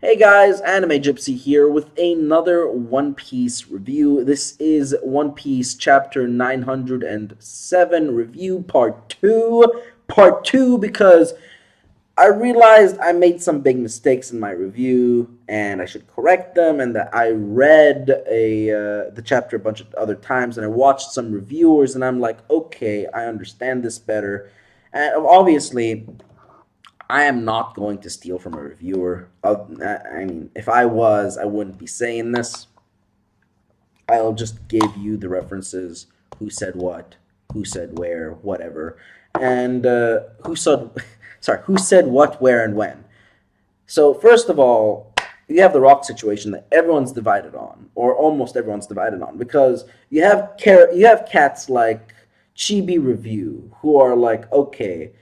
Hey guys, Anime Gypsy here with another One Piece review. This is One Piece chapter 907 review part 2. Part 2 because I realized I made some big mistakes in my review and I should correct them, and that I read the chapter a bunch of other times and I watched some reviewers and I'm like, okay, I understand this better. And obviously I am not going to steal from a reviewer. I mean, if I was, I wouldn't be saying this. I'll just give you the references, who said what, who said where, whatever, and who said, sorry, who said what, where, and when. So first of all, you have the rock situation that everyone's divided on, or almost everyone's divided on, because you have cats like Chibi Review who are like, okay,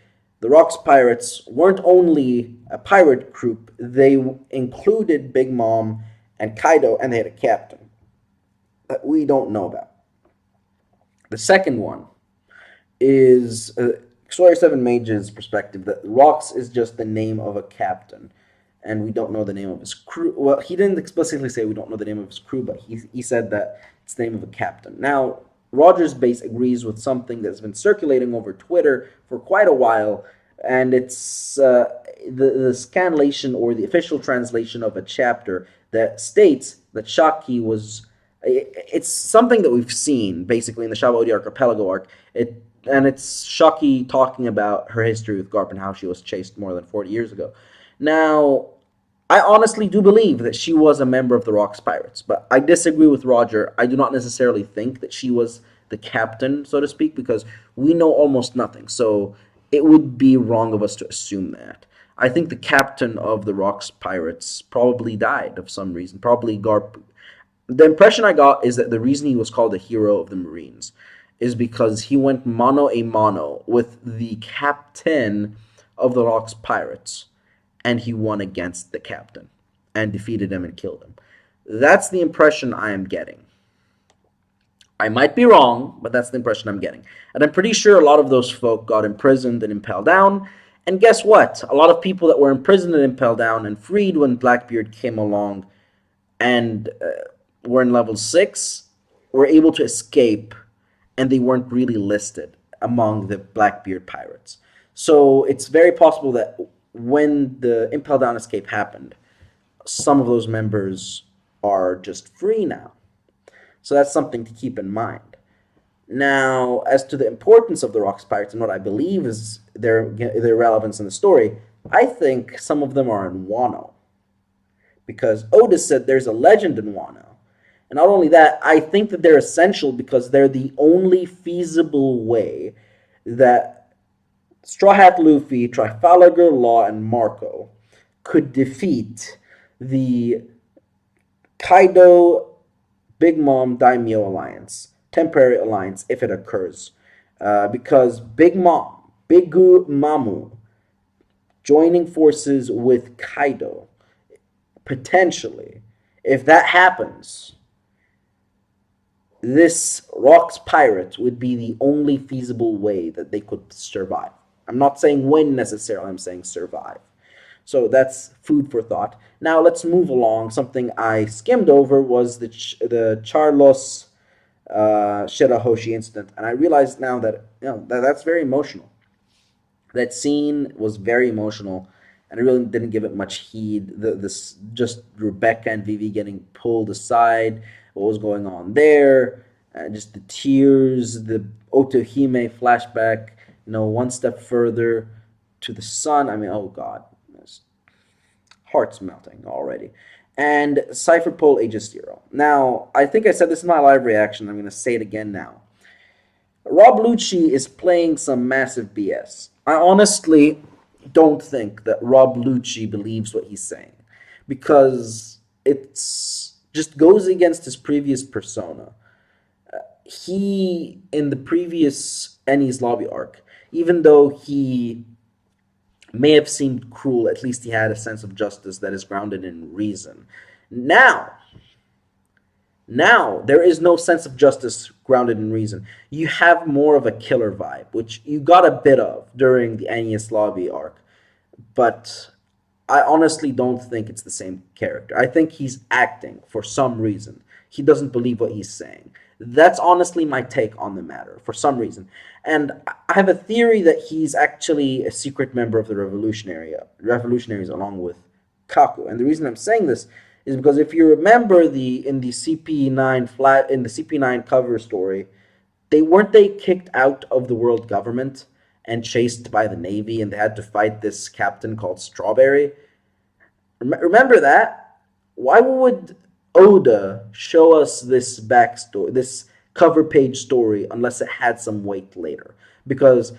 the Rock's pirates weren't only a pirate group; they included Big Mom and Kaido, and they had a captain that we don't know about. The second one is Sawyer Seven Mage's perspective that Rocks is just the name of a captain, and we don't know the name of his crew. Well, he didn't explicitly say we don't know the name of his crew, but he said that it's the name of a captain. Now, Rogers Base agrees with something that's been circulating over Twitter for quite a while, and it's the scanlation or the official translation of a chapter that states that Shaki was. It's something that we've seen basically in the Shabodi Archipelago arc. It's Shaki talking about her history with Garp and how she was chased more than 40 years ago. Now, I honestly do believe that she was a member of the Rocks Pirates, but I disagree with Roger. I do not necessarily think that she was the captain, so to speak, because we know almost nothing. So it would be wrong of us to assume that. I think the captain of the Rocks Pirates probably died of some reason. Probably Garp. The impression I got is that the reason he was called a hero of the Marines is because he went mano a mano with the captain of the Rocks Pirates, and he won against the captain and defeated him and killed him. That's the impression I am getting. I might be wrong, but that's the impression I'm getting. And I'm pretty sure a lot of those folk got imprisoned and impaled down. And guess what? A lot of people that were imprisoned and impaled down and freed when Blackbeard came along and were in level 6 were able to escape, and they weren't really listed among the Blackbeard pirates. So it's very possible that when the Impel Down escape happened, some of those members are just free now. So that's something to keep in mind. Now, as to the importance of the Rocks Pirates and what I believe is their relevance in the story, I think some of them are in Wano. Because Otis said there's a legend in Wano. And not only that, I think that they're essential because they're the only feasible way that Straw Hat Luffy, Trafalgar Law, and Marco could defeat the Kaido Big Mom Daimyo alliance, temporary alliance, if it occurs. Because Big Mom, Bigu Mamu, joining forces with Kaido, potentially, if that happens, this Rocks Pirate would be the only feasible way that they could survive. I'm not saying win necessarily, I'm saying survive. So that's food for thought. Now let's move along. Something I skimmed over was the Charlos Shirahoshi incident, and I realized now that that's very emotional. That scene was very emotional, and I really didn't give it much heed. This just Rebecca and Vivi getting pulled aside, what was going on there, just the tears, the Otohime flashback, one step further to the sun. I mean, oh God, heart's melting already. And Cypher Pole Aegis Zero. Now, I think I said this in my live reaction. I'm going to say it again now. Rob Lucci is playing some massive BS. I honestly don't think that Rob Lucci believes what he's saying, because it's just goes against his previous persona. He, in the previous Enies Lobby arc, even though he may have seemed cruel, at least he had a sense of justice that is grounded in reason. Now, there is no sense of justice grounded in reason. You have more of a killer vibe, which you got a bit of during the Enies Lobby arc. But I honestly don't think it's the same character. I think he's acting for some reason. He doesn't believe what he's saying. That's honestly my take on the matter for some reason. And I have a theory that he's actually a secret member of the revolutionaries along with Kaku. And the reason I'm saying this is because if you remember the CP9 cover story, they kicked out of the world government and chased by the navy, and they had to fight this captain called Strawberry. Remember that? Why would Oda show us this backstory, this cover page story, unless it had some weight later? Because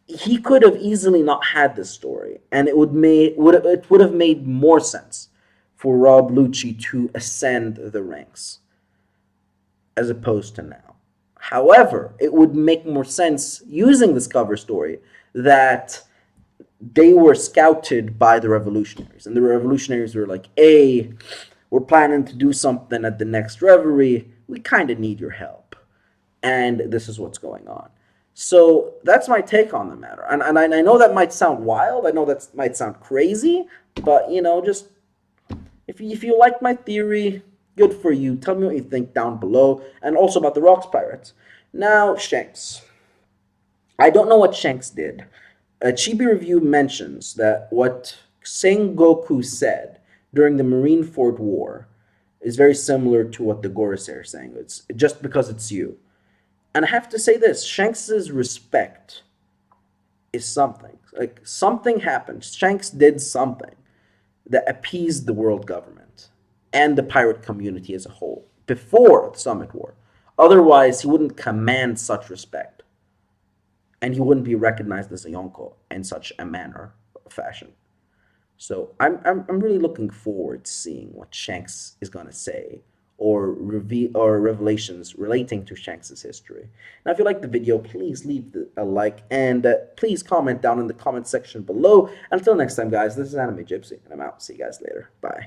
he could have easily not had this story, and it would have made more sense for Rob Lucci to ascend the ranks as opposed to now. However, it would make more sense using this cover story that they were scouted by the revolutionaries, and the revolutionaries were like, hey, we're planning to do something at the next reverie, we kind of need your help, and this is what's going on. So that's my take on the matter, and I know that might sound wild, I know that might sound crazy, but just if you like my theory, good for you. Tell me what you think down below, and also about the Rocks Pirates. Now, Shanks. I don't know what Shanks did. A Chibi review mentions that what Sengoku said during the Marineford War is very similar to what the Gorosair are saying. It's just because it's you. And I have to say this, Shanks's respect is something. Like, something happened. Shanks did something that appeased the world government and the pirate community as a whole before the Summit War. Otherwise, he wouldn't command such respect, and he wouldn't be recognized as a Yonko in such a manner or fashion. So I'm really looking forward to seeing what Shanks is gonna say or revelations relating to Shanks' history. Now, if you liked the video, please leave a like, and please comment down in the comment section below. Until next time, guys, this is Anime Gypsy, and I'm out. See you guys later. Bye.